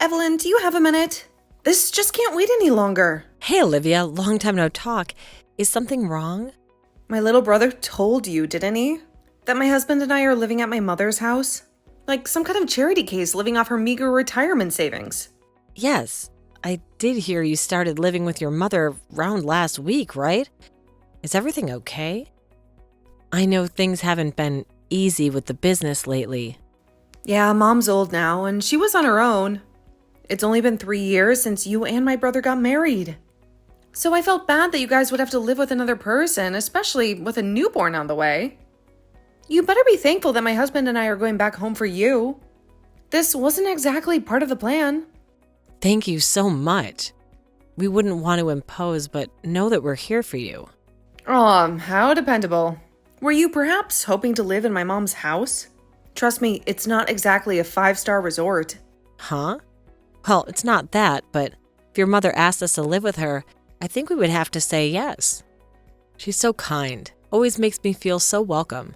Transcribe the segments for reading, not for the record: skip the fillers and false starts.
Evelyn, do you have a minute? This just can't wait any longer. Hey, Olivia, long time no talk. Is something wrong? My little brother told you, didn't he? That my husband and I are living at my mother's house? Like some kind of charity case living off her meager retirement savings. Yes, I did hear you started living with your mother around last week, right? Is everything okay? I know things haven't been easy with the business lately. Yeah, Mom's old now, and she was on her own. It's only been 3 years since you and my brother got married. So I felt bad that you guys would have to live with another person, especially with a newborn on the way. You better be thankful that my husband and I are going back home for you. This wasn't exactly part of the plan. Thank you so much. We wouldn't want to impose, but know that we're here for you. How dependable. Were you perhaps hoping to live in my mom's house? Trust me, it's not exactly a 5-star resort. Huh? Well, it's not that, but if your mother asked us to live with her, I think we would have to say yes. She's so kind, always makes me feel so welcome.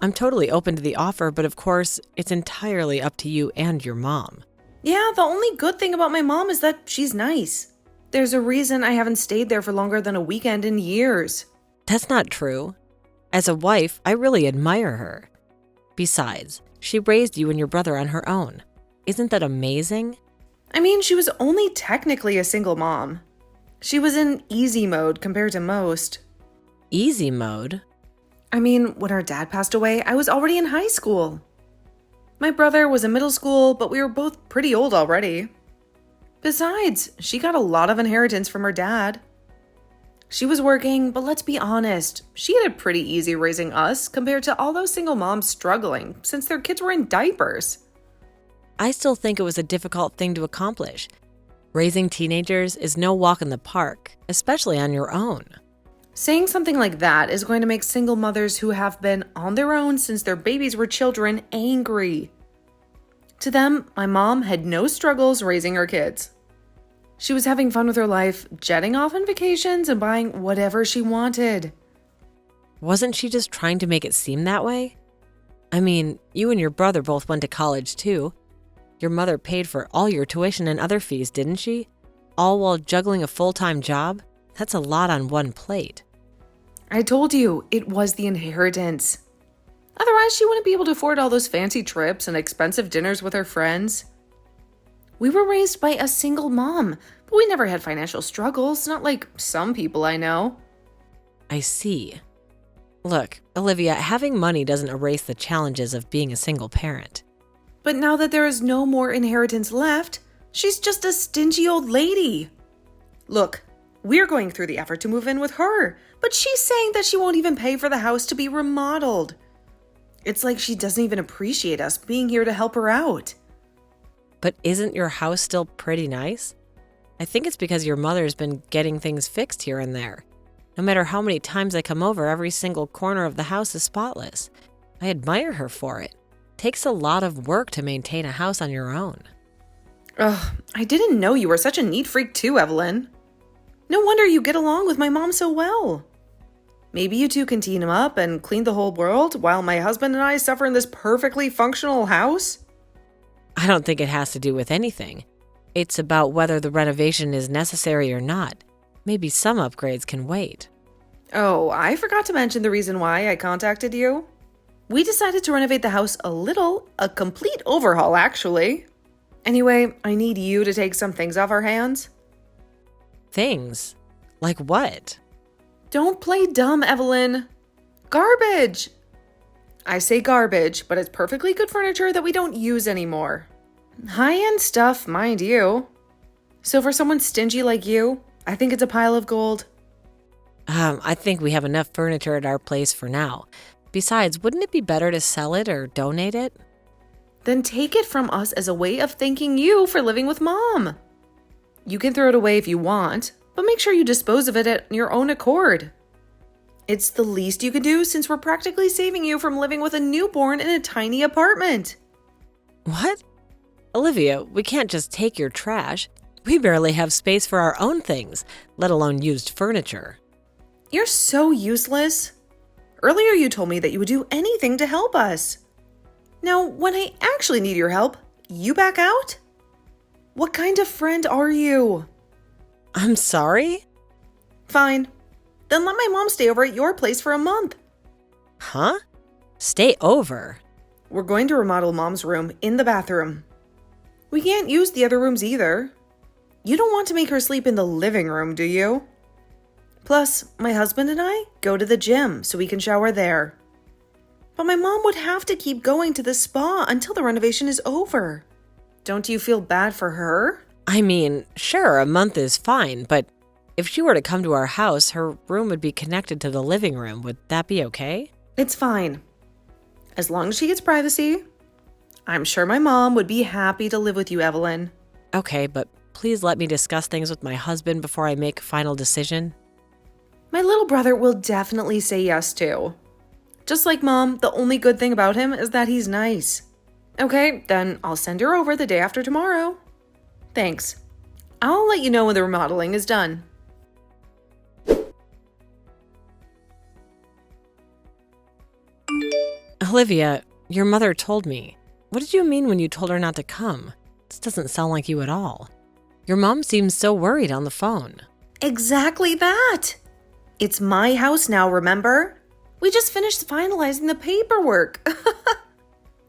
I'm totally open to the offer, but of course, it's entirely up to you and your mom. Yeah, the only good thing about my mom is that she's nice. There's a reason I haven't stayed there for longer than a weekend in years. That's not true. As a wife, I really admire her. Besides, she raised you and your brother on her own. Isn't that amazing? I mean, she was only technically a single mom. She was in easy mode compared to most. Easy mode? I mean, when her dad passed away, I was already in high school. My brother was in middle school, but we were both pretty old already. Besides, she got a lot of inheritance from her dad. She was working, but let's be honest, she had it pretty easy raising us compared to all those single moms struggling since their kids were in diapers. I still think it was a difficult thing to accomplish. Raising teenagers is no walk in the park, especially on your own. Saying something like that is going to make single mothers who have been on their own since their babies were children angry. To them, my mom had no struggles raising her kids. She was having fun with her life, jetting off on vacations and buying whatever she wanted. Wasn't she just trying to make it seem that way? I mean, you and your brother both went to college too. Your mother paid for all your tuition and other fees, didn't she? All while juggling a full-time job? That's a lot on one plate. I told you, it was the inheritance. Otherwise, she wouldn't be able to afford all those fancy trips and expensive dinners with her friends. We were raised by a single mom, but we never had financial struggles, not like some people I know. I see. Look, Olivia, having money doesn't erase the challenges of being a single parent. But now that there is no more inheritance left, she's just a stingy old lady. Look, we're going through the effort to move in with her, but she's saying that she won't even pay for the house to be remodeled. It's like she doesn't even appreciate us being here to help her out. But isn't your house still pretty nice? I think it's because your mother's been getting things fixed here and there. No matter how many times I come over, every single corner of the house is spotless. I admire her for it. Takes a lot of work to maintain a house on your own. Ugh, I didn't know you were such a neat freak too, Evelyn. No wonder you get along with my mom so well. Maybe you two can team up and clean the whole world while my husband and I suffer in this perfectly functional house? I don't think it has to do with anything. It's about whether the renovation is necessary or not. Maybe some upgrades can wait. Oh, I forgot to mention the reason why I contacted you. We decided to renovate the house a complete overhaul actually. Anyway, I need you to take some things off our hands. Things? Like what? Don't play dumb, Evelyn. Garbage! I say garbage, but it's perfectly good furniture that we don't use anymore. High-end stuff, mind you. So for someone stingy like you, I think it's a pile of gold. I think we have enough furniture at our place for now. Besides, wouldn't it be better to sell it or donate it? Then take it from us as a way of thanking you for living with Mom. You can throw it away if you want, but make sure you dispose of it at your own accord. It's the least you can do since we're practically saving you from living with a newborn in a tiny apartment. What? Olivia, we can't just take your trash. We barely have space for our own things, let alone used furniture. You're so useless. Earlier you told me that you would do anything to help us. Now, when I actually need your help, you back out? What kind of friend are you? I'm sorry? Fine. Then let my mom stay over at your place for a month. Huh? Stay over? We're going to remodel Mom's room in the bathroom. We can't use the other rooms either. You don't want to make her sleep in the living room, do you? Plus, my husband and I go to the gym so we can shower there. But my mom would have to keep going to the spa until the renovation is over. Don't you feel bad for her? I mean, sure, a month is fine, but if she were to come to our house, her room would be connected to the living room. Would that be okay? It's fine. As long as she gets privacy. I'm sure my mom would be happy to live with you, Evelyn. Okay, but please let me discuss things with my husband before I make a final decision. My little brother will definitely say yes too. Just like Mom, the only good thing about him is that he's nice. Okay, then I'll send her over the day after tomorrow. Thanks. I'll let you know when the remodeling is done. Olivia, your mother told me. What did you mean when you told her not to come? This doesn't sound like you at all. Your mom seems so worried on the phone. Exactly that. It's my house now, remember? We just finished finalizing the paperwork.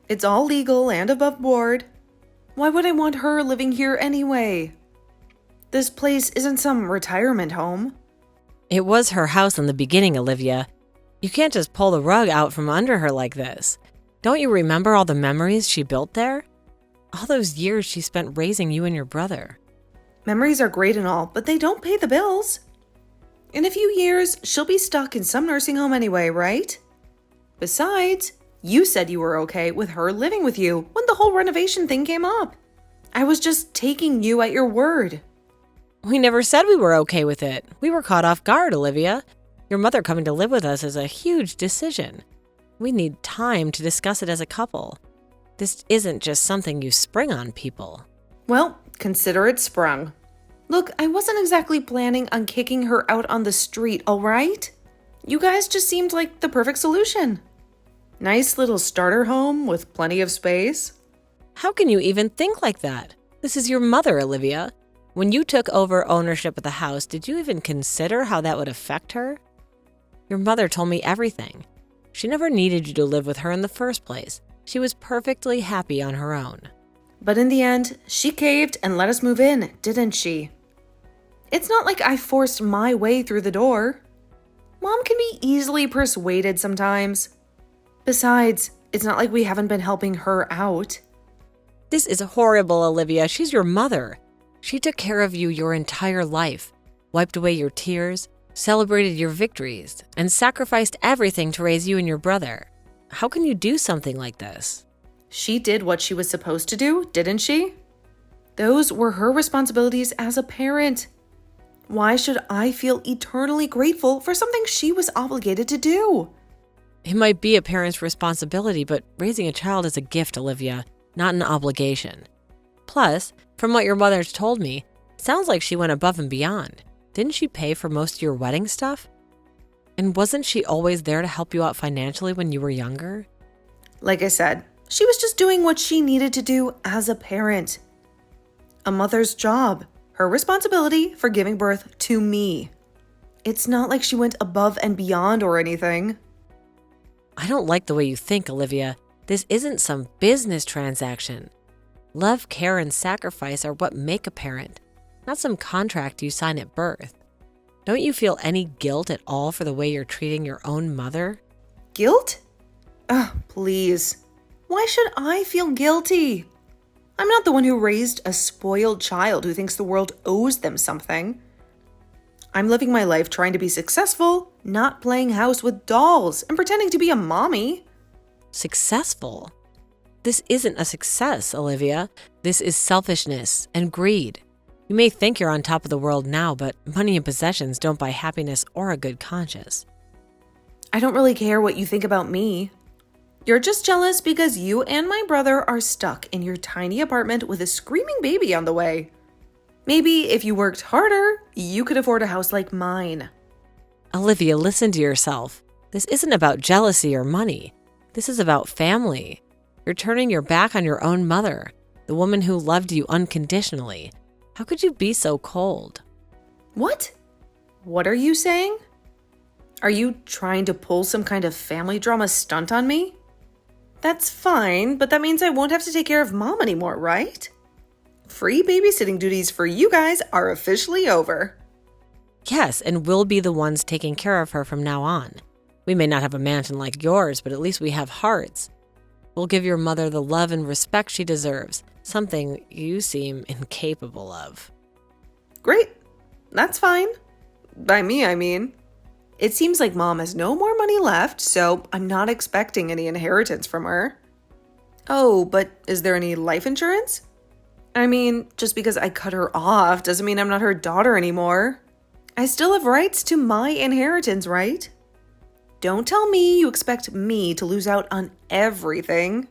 It's all legal and above board. Why would I want her living here anyway? This place isn't some retirement home. It was her house in the beginning, Olivia. You can't just pull the rug out from under her like this. Don't you remember all the memories she built there? All those years she spent raising you and your brother. Memories are great and all, but they don't pay the bills. In a few years, she'll be stuck in some nursing home anyway, right? Besides, you said you were okay with her living with you when the whole renovation thing came up. I was just taking you at your word. We never said we were okay with it. We were caught off guard, Olivia. Your mother coming to live with us is a huge decision. We need time to discuss it as a couple. This isn't just something you spring on people. Well, consider it sprung. Look, I wasn't exactly planning on kicking her out on the street, all right? You guys just seemed like the perfect solution. Nice little starter home with plenty of space. How can you even think like that? This is your mother, Olivia. When you took over ownership of the house, did you even consider how that would affect her? Your mother told me everything. She never needed you to live with her in the first place. She was perfectly happy on her own. But in the end, she caved and let us move in, didn't she? It's not like I forced my way through the door. Mom can be easily persuaded sometimes. Besides, it's not like we haven't been helping her out. This is horrible, Olivia. She's your mother. She took care of you your entire life, wiped away your tears, celebrated your victories, and sacrificed everything to raise you and your brother. How can you do something like this? She did what she was supposed to do, didn't she? Those were her responsibilities as a parent. Why should I feel eternally grateful for something she was obligated to do? It might be a parent's responsibility, but raising a child is a gift, Olivia, not an obligation. Plus, from what your mother's told me, it sounds like she went above and beyond. Didn't she pay for most of your wedding stuff? And wasn't she always there to help you out financially when you were younger? Like I said, she was just doing what she needed to do as a parent. A mother's job, her responsibility for giving birth to me. It's not like she went above and beyond or anything. I don't like the way you think, Olivia. This isn't some business transaction. Love, care, and sacrifice are what make a parent, not some contract you sign at birth. Don't you feel any guilt at all for the way you're treating your own mother? Guilt? Ugh, please. Why should I feel guilty? I'm not the one who raised a spoiled child who thinks the world owes them something. I'm living my life trying to be successful, not playing house with dolls and pretending to be a mommy. Successful? This isn't a success, Olivia. This is selfishness and greed. You may think you're on top of the world now, but money and possessions don't buy happiness or a good conscience. I don't really care what you think about me. You're just jealous because you and my brother are stuck in your tiny apartment with a screaming baby on the way. Maybe if you worked harder, you could afford a house like mine. Olivia, listen to yourself. This isn't about jealousy or money. This is about family. You're turning your back on your own mother. the woman who loved you unconditionally. How could you be so cold? What? What are you saying? Are you trying to pull some kind of family drama stunt on me? That's fine, but that means I won't have to take care of Mom anymore, right? Free babysitting duties for you guys are officially over. Yes, and we'll be the ones taking care of her from now on. We may not have a mansion like yours, but at least we have hearts. We'll give your mother the love and respect she deserves, something you seem incapable of. Great. That's fine. By me, I mean. It seems like Mom has no more money left, so I'm not expecting any inheritance from her. Oh, but is there any life insurance? I mean, just because I cut her off doesn't mean I'm not her daughter anymore. I still have rights to my inheritance, right? Don't tell me you expect me to lose out on everything.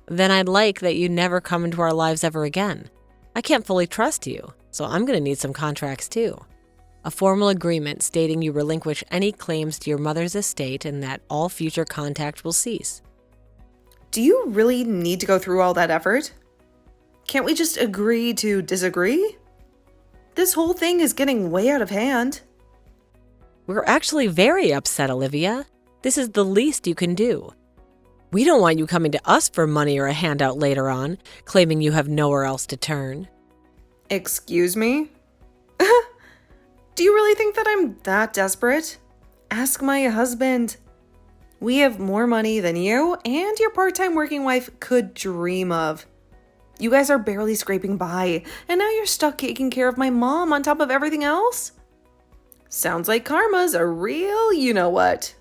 Then I'd like that you never come into our lives ever again. I can't fully trust you, so I'm going to need some contracts too. A formal agreement stating you relinquish any claims to your mother's estate and that all future contact will cease. Do you really need to go through all that effort? Can't we just agree to disagree? This whole thing is getting way out of hand. We're actually very upset, Olivia. This is the least you can do. We don't want you coming to us for money or a handout later on, claiming you have nowhere else to turn. Excuse me? Do you really think that I'm that desperate? Ask my husband. We have more money than you and your part-time working wife could dream of. You guys are barely scraping by, and now you're stuck taking care of my mom on top of everything else? Sounds like karma's a real you-know-what.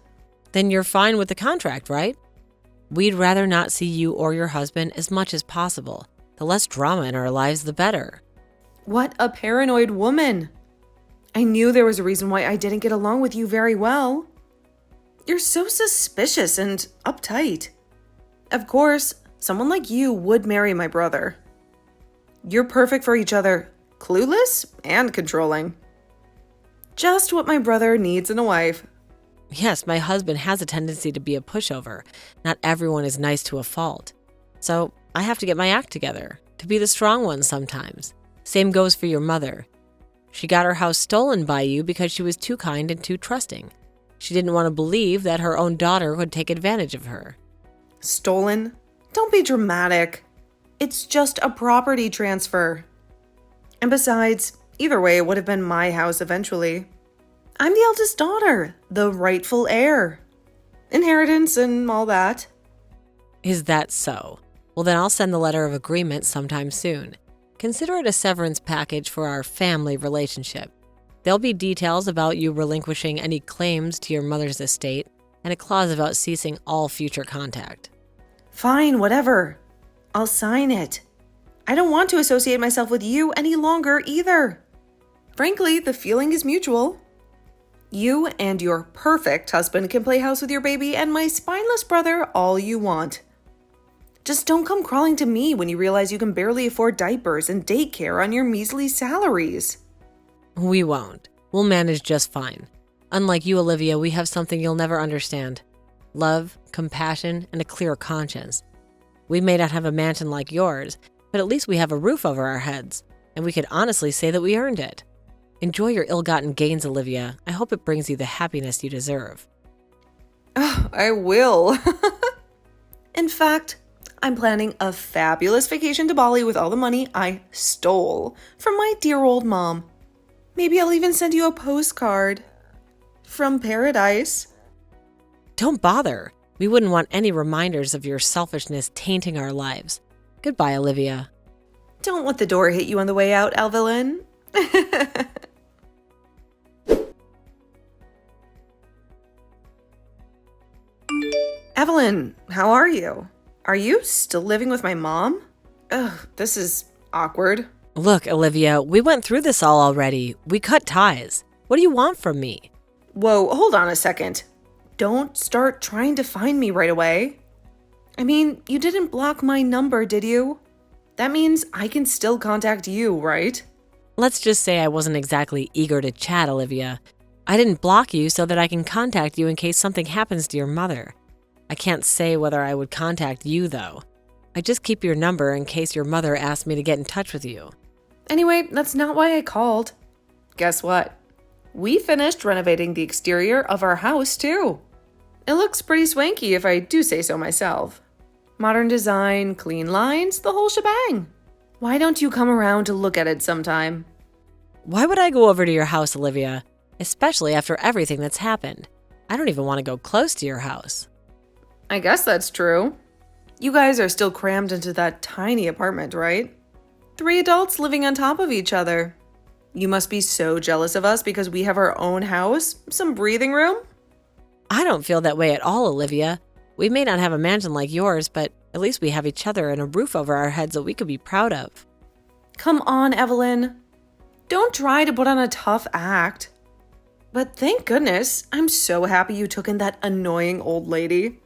Then you're fine with the contract, right? We'd rather not see you or your husband as much as possible. The less drama in our lives, the better. What a paranoid woman. I knew there was a reason why I didn't get along with you very well. You're so suspicious and uptight. Of course, someone like you would marry my brother. You're perfect for each other, clueless and controlling. Just what my brother needs in a wife. Yes, my husband has a tendency to be a pushover. Not everyone is nice to a fault. So I have to get my act together, to be the strong one sometimes. Same goes for your mother. She got her house stolen by you because she was too kind and too trusting. She didn't want to believe that her own daughter would take advantage of her. Stolen? Don't be dramatic. It's just a property transfer. And besides, either way, it would have been my house eventually. I'm the eldest daughter, the rightful heir. Inheritance and all that. Is that so? Well, then I'll send the letter of agreement sometime soon. Consider it a severance package for our family relationship. There'll be details about you relinquishing any claims to your mother's estate and a clause about ceasing all future contact. Fine, whatever. I'll sign it. I don't want to associate myself with you any longer either. Frankly, the feeling is mutual. You and your perfect husband can play house with your baby and my spineless brother all you want. Just don't come crawling to me when you realize you can barely afford diapers and daycare on your measly salaries. We won't. We'll manage just fine. Unlike you, Olivia, we have something you'll never understand. Love, compassion, and a clear conscience. We may not have a mansion like yours, but at least we have a roof over our heads, and we could honestly say that we earned it. Enjoy your ill-gotten gains, Olivia. I hope it brings you the happiness you deserve. Oh, I will. In fact, I'm planning a fabulous vacation to Bali with all the money I stole from my dear old mom. Maybe I'll even send you a postcard from paradise. Don't bother. We wouldn't want any reminders of your selfishness tainting our lives. Goodbye, Olivia. Don't let the door hit you on the way out, Evelyn. Evelyn, how are you? Are you still living with my mom? Ugh, this is awkward. Look, Olivia, we went through this all already. We cut ties. What do you want from me? Whoa, hold on a second. Don't start trying to find me right away. I mean, you didn't block my number, did you? That means I can still contact you, right? Let's just say I wasn't exactly eager to chat, Olivia. I didn't block you so that I can contact you in case something happens to your mother. I can't say whether I would contact you, though. I just keep your number in case your mother asks me to get in touch with you. Anyway, that's not why I called. Guess what? We finished renovating the exterior of our house, too. It looks pretty swanky if I do say so myself. Modern design, clean lines, the whole shebang. Why don't you come around to look at it sometime? Why would I go over to your house, Olivia? Especially after everything that's happened. I don't even want to go close to your house. I guess that's true. You guys are still crammed into that tiny apartment, right? 3 adults living on top of each other. You must be so jealous of us because we have our own house, some breathing room. I don't feel that way at all, Olivia. We may not have a mansion like yours, but at least we have each other and a roof over our heads that we could be proud of. Come on, Evelyn. Don't try to put on a tough act. But thank goodness, I'm so happy you took in that annoying old lady.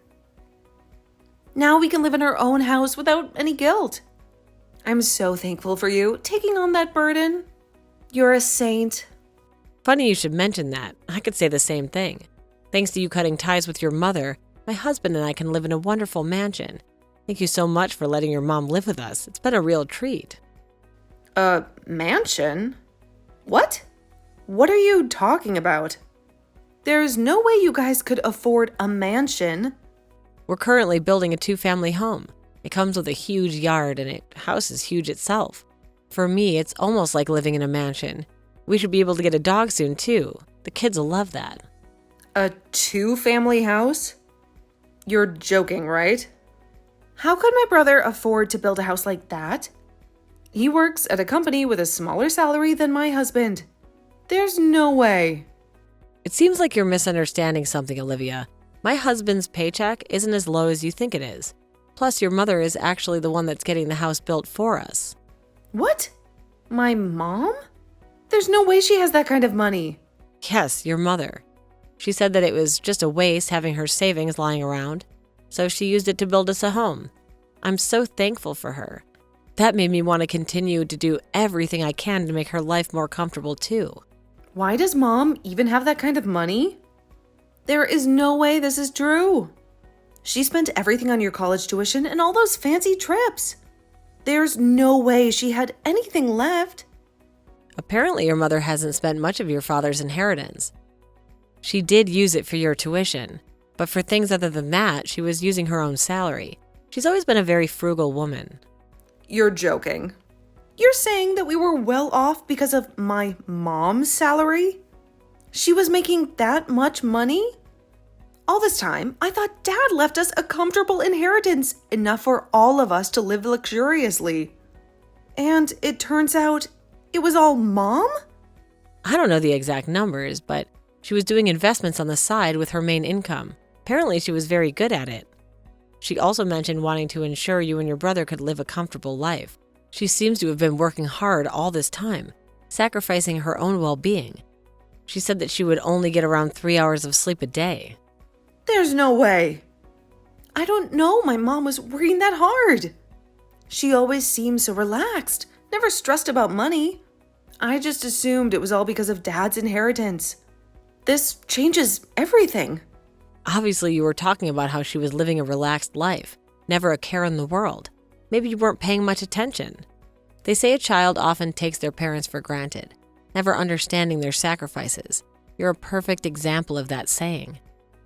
Now we can live in our own house without any guilt. I'm so thankful for you taking on that burden. You're a saint. Funny you should mention that. I could say the same thing. Thanks to you cutting ties with your mother, my husband and I can live in a wonderful mansion. Thank you so much for letting your mom live with us. It's been a real treat. A mansion? What? What are you talking about? There's no way you guys could afford a mansion. We're currently building a 2-family home. It comes with a huge yard and the house is huge itself. For me, it's almost like living in a mansion. We should be able to get a dog soon too. The kids will love that. A 2-family house? You're joking, right? How could my brother afford to build a house like that? He works at a company with a smaller salary than my husband. There's no way. It seems like you're misunderstanding something, Olivia. My husband's paycheck isn't as low as you think it is. Plus, your mother is actually the one that's getting the house built for us. What? My mom? There's no way she has that kind of money. Yes, your mother. She said that it was just a waste having her savings lying around, so she used it to build us a home. I'm so thankful for her. That made me want to continue to do everything I can to make her life more comfortable too. Why does mom even have that kind of money? There is no way this is true. She spent everything on your college tuition and all those fancy trips. There's no way she had anything left. Apparently, your mother hasn't spent much of your father's inheritance. She did use it for your tuition, but for things other than that, she was using her own salary. She's always been a very frugal woman. You're joking. You're saying that we were well off because of my mom's salary? She was making that much money? All this time, I thought Dad left us a comfortable inheritance, enough for all of us to live luxuriously. And it turns out it was all Mom? I don't know the exact numbers, but she was doing investments on the side with her main income. Apparently, she was very good at it. She also mentioned wanting to ensure you and your brother could live a comfortable life. She seems to have been working hard all this time, sacrificing her own well-being. She said that she would only get around 3 hours of sleep a day. There's no way. I don't know my mom was working that hard. She always seemed so relaxed, never stressed about money. I just assumed it was all because of Dad's inheritance. This changes everything. Obviously, you were talking about how she was living a relaxed life, never a care in the world. Maybe you weren't paying much attention. They say a child often takes their parents for granted, never understanding their sacrifices. You're a perfect example of that saying.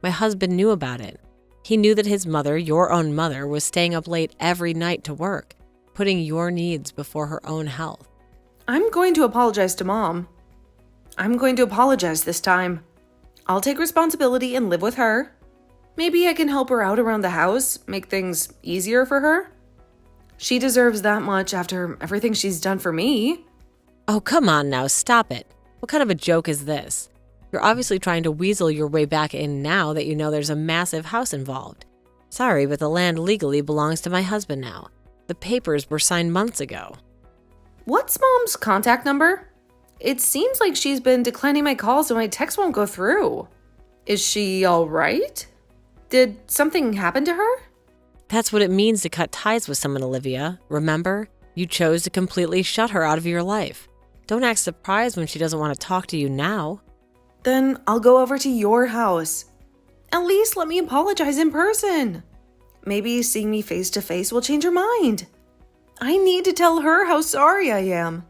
My husband knew about it. He knew that his mother, your own mother, was staying up late every night to work, putting your needs before her own health. I'm going to apologize to Mom. I'm going to apologize this time. I'll take responsibility and live with her. Maybe I can help her out around the house, make things easier for her. She deserves that much after everything she's done for me. Oh, come on now, stop it. What kind of a joke is this? You're obviously trying to weasel your way back in now that you know there's a massive house involved. Sorry, but the land legally belongs to my husband now. The papers were signed months ago. What's Mom's contact number? It seems like she's been declining my calls and my texts won't go through. Is she all right? Did something happen to her? That's what it means to cut ties with someone, Olivia. Remember? You chose to completely shut her out of your life. Don't act surprised when she doesn't want to talk to you now. Then I'll go over to your house. At least let me apologize in person. Maybe seeing me face to face will change her mind. I need to tell her how sorry I am.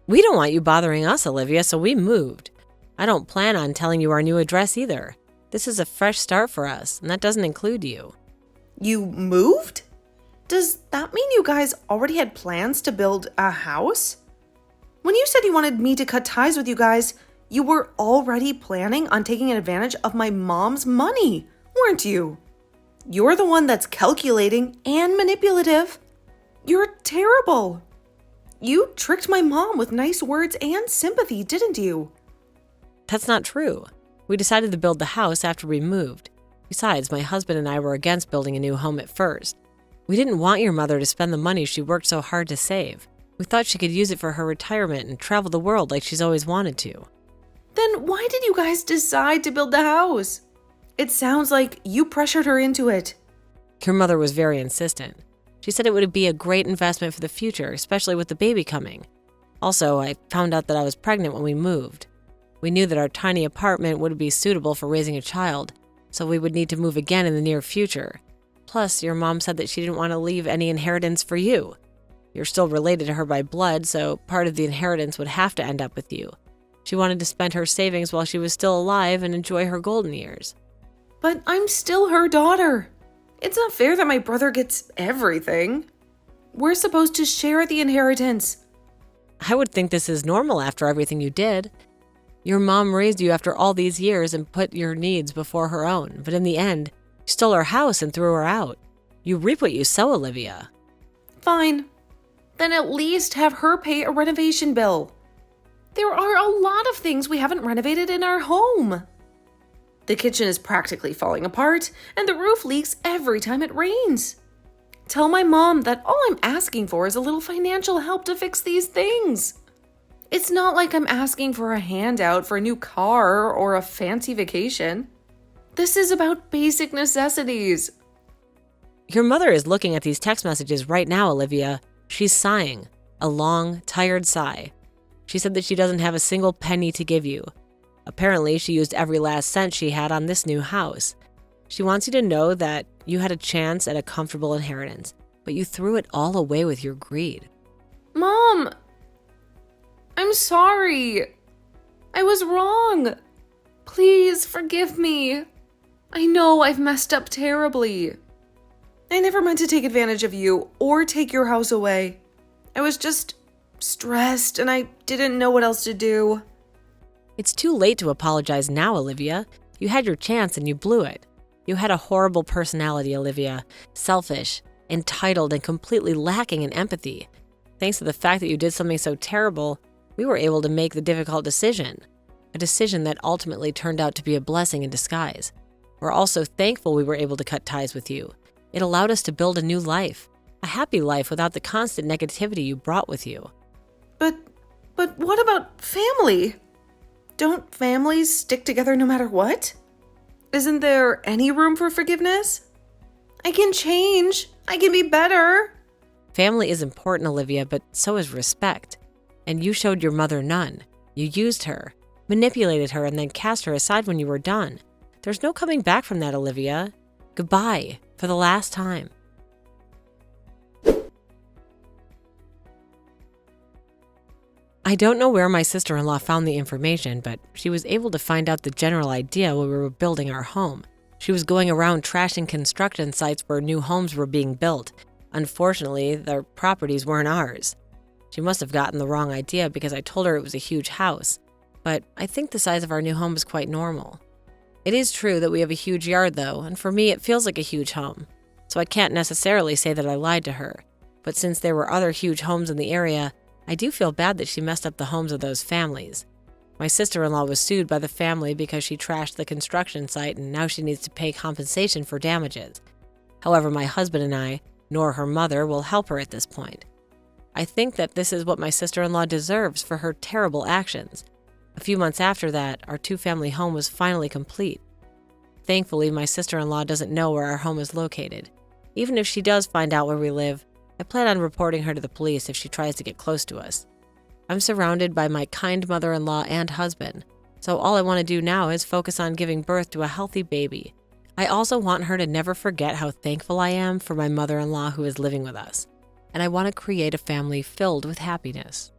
We don't want you bothering us, Olivia, so we moved. I don't plan on telling you our new address either. This is a fresh start for us, and that doesn't include you. You moved? Does that mean you guys already had plans to build a house? When you said you wanted me to cut ties with you guys, you were already planning on taking advantage of my mom's money, weren't you? You're the one that's calculating and manipulative. You're terrible. You tricked my mom with nice words and sympathy, didn't you? That's not true. We decided to build the house after we moved. Besides, my husband and I were against building a new home at first. We didn't want your mother to spend the money she worked so hard to save. We thought she could use it for her retirement and travel the world like she's always wanted to. Then why did you guys decide to build the house? It sounds like you pressured her into it. Your mother was very insistent. She said it would be a great investment for the future, especially with the baby coming. Also, I found out that I was pregnant when we moved. We knew that our tiny apartment wouldn't be suitable for raising a child, so we would need to move again in the near future. Plus, your mom said that she didn't want to leave any inheritance for you. You're still related to her by blood, so part of the inheritance would have to end up with you. She wanted to spend her savings while she was still alive and enjoy her golden years. But I'm still her daughter. It's not fair that my brother gets everything. We're supposed to share the inheritance. I would think this is normal after everything you did. Your mom raised you after all these years and put your needs before her own, but in the end, you stole her house and threw her out. You reap what you sow, Olivia. Fine. Then at least have her pay a renovation bill. There are a lot of things we haven't renovated in our home. The kitchen is practically falling apart, and the roof leaks every time it rains. Tell my mom that all I'm asking for is a little financial help to fix these things. It's not like I'm asking for a handout for a new car or a fancy vacation. This is about basic necessities. Your mother is looking at these text messages right now, Olivia. She's sighing, a long, tired sigh. She said that she doesn't have a single penny to give you. Apparently, she used every last cent she had on this new house. She wants you to know that you had a chance at a comfortable inheritance, but you threw it all away with your greed. Mom! I'm sorry. I was wrong. Please forgive me. I know I've messed up terribly. I never meant to take advantage of you or take your house away. I was just stressed and I didn't know what else to do. It's too late to apologize now, Olivia. You had your chance and you blew it. You had a horrible personality, Olivia. Selfish, entitled, and completely lacking in empathy. Thanks to the fact that you did something so terrible, we were able to make the difficult decision. A decision that ultimately turned out to be a blessing in disguise. We're also thankful we were able to cut ties with you. It allowed us to build a new life. A happy life without the constant negativity you brought with you. But what about family? Don't families stick together no matter what? Isn't there any room for forgiveness? I can change. I can be better. Family is important, Olivia, but so is respect. And you showed your mother none. You used her, manipulated her, and then cast her aside when you were done. There's no coming back from that, Olivia. Goodbye, for the last time. I don't know where my sister-in-law found the information, but she was able to find out the general idea when we were building our home. She was going around trashing construction sites where new homes were being built. Unfortunately, the properties weren't ours. She must have gotten the wrong idea because I told her it was a huge house, but I think the size of our new home is quite normal. It is true that we have a huge yard though, and for me it feels like a huge home, so I can't necessarily say that I lied to her. But since there were other huge homes in the area, I do feel bad that she messed up the homes of those families. My sister-in-law was sued by the family because she trashed the construction site and now she needs to pay compensation for damages. However, my husband and I, nor her mother, will help her at this point. I think that this is what my sister-in-law deserves for her terrible actions. A few months after that, our two-family home was finally complete. Thankfully, my sister-in-law doesn't know where our home is located. Even if she does find out where we live, I plan on reporting her to the police if she tries to get close to us. I'm surrounded by my kind mother-in-law and husband, so all I want to do now is focus on giving birth to a healthy baby. I also want her to never forget how thankful I am for my mother-in-law who is living with us, and I want to create a family filled with happiness.